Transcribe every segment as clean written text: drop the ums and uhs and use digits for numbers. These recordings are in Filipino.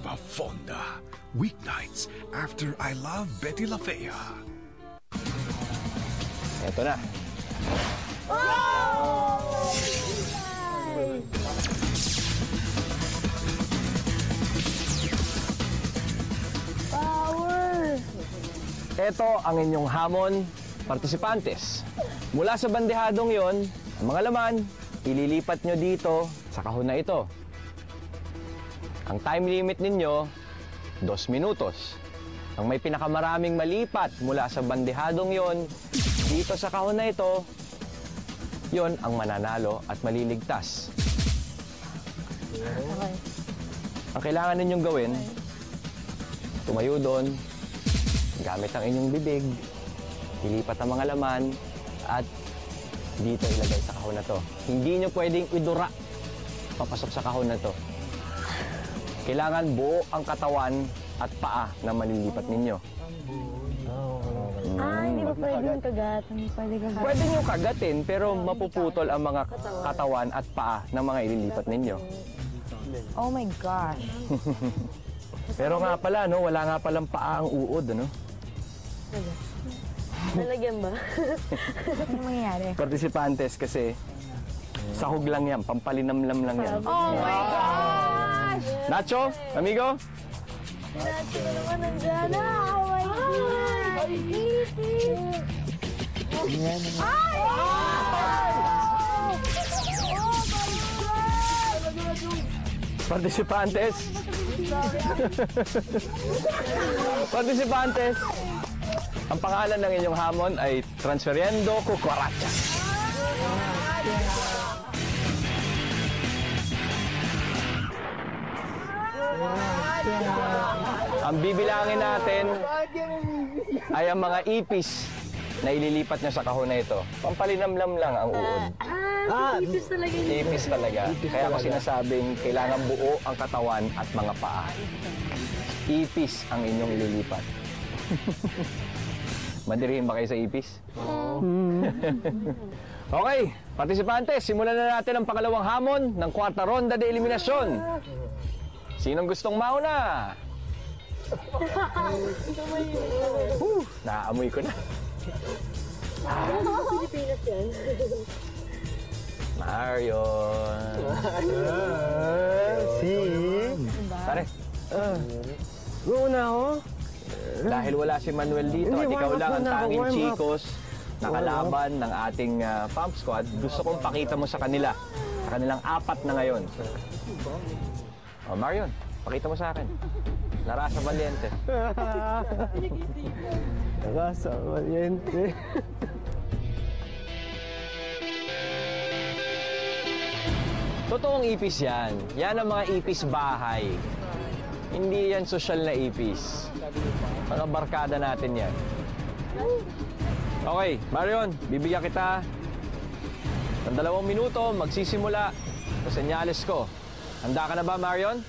Viva Fonda. Weeknights after I Love Betty La Fea. Eto na. Power! Ito ang inyong hamon, partisipantes. Mula sa bandehadong yon, ang mga laman, ililipat nyo dito sa kahon na ito. Ang time limit ninyo, 2 minutos. Ang may pinakamaraming malipat mula sa bandehadong yon, dito sa kahon na ito, yon ang mananalo at maliligtas. Okay. Ang kailangan ninyong gawin, tumayo doon, gamit ang inyong bibig, ilipat ang mga laman, at dito ilagay sa kahon na to. Hindi nyo pwedeng idura papasok sa kahon na to. Kailangan buo ang katawan at paa na malilipat ninyo. Hindi ba pwedeng kagat? Hindi pwede kagat. Pwede nyo kagatin, pero mapuputol ang mga katawan at paa ng mga ililipat ninyo. Oh my gosh. Pero nga pala, no, wala nga palang paa ang uod, ano? Nalagyan ba? Ano mangyayari? Partisipantes kasi, sahog lang yan, pampalinamlam lang yan. Oh my gosh! Nacho, amigo? Nacho na naman nandiyan. Oh my God! Ay! Ay! Oh my God! Partisipantes. Partisipantes. Ang pangalan ng inyong hamon ay Transferiendo Cucaracha. Ang bibilangin natin ay ang mga ipis na ililipat nyo sa kahon na ito. Pampalinamlam lang ang uod. Ipis talaga yun. Ipis talaga. Kaya ako sinasabing kailangan buo ang katawan at mga paa. Ipis ang inyong ililipat. Mandirihin ba kayo sa ipis? Okay, partisipantes, simulan na natin ang pangalawang hamon ng kwarta ronda de eliminasyon. Sinong gustong mauna? Naaamoy ko na. Pilipinas yan. Marion. Pare. Una ako. Dahil wala si Manuel dito at ikaw lang ang tanging chicos na kalaban ng ating pump squad, gusto kong pakita mo sa kanila, sa kanilang 4 na ngayon. Oh, Marion, pakita mo sa akin. Narasa Valiente. Narasa Valiente. Totoong ipis yan. Yan ang mga ipis bahay. Hindi yan sosyal na ipis. Mga barkada natin yan. Okay, Marion, bibigyan kita ng 2 minuto, magsisimula sa senyales ko. Handa ka na ba, Marion?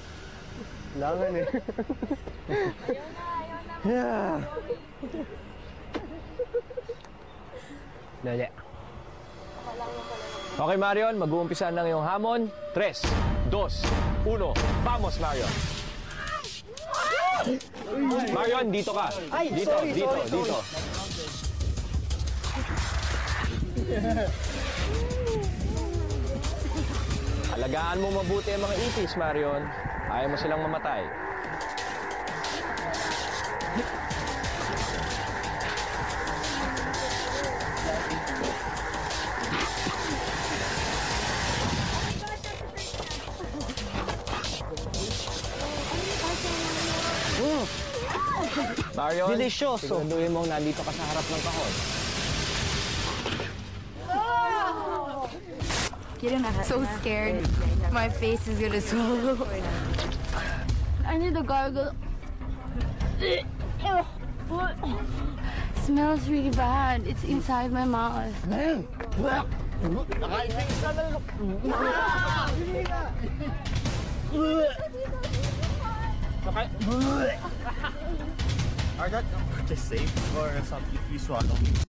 Langan eh. Yeah. Dali. Okay, Marion, mag-uumpisa ng iyong hamon. 3, 2, 1, vamos, Marion! Marion, dito ka. Dito. Alagaan mo mabuti ang mga ipis, Marion. Ayaw mo silang mamatay. Marion, Delicioso. siguraduhin mo nandito ka sa harap ng kahon. So scared. My face is gonna swallow. I need to gargle. Smells really bad. It's inside my mouth. Are that just safe or something if you swallow?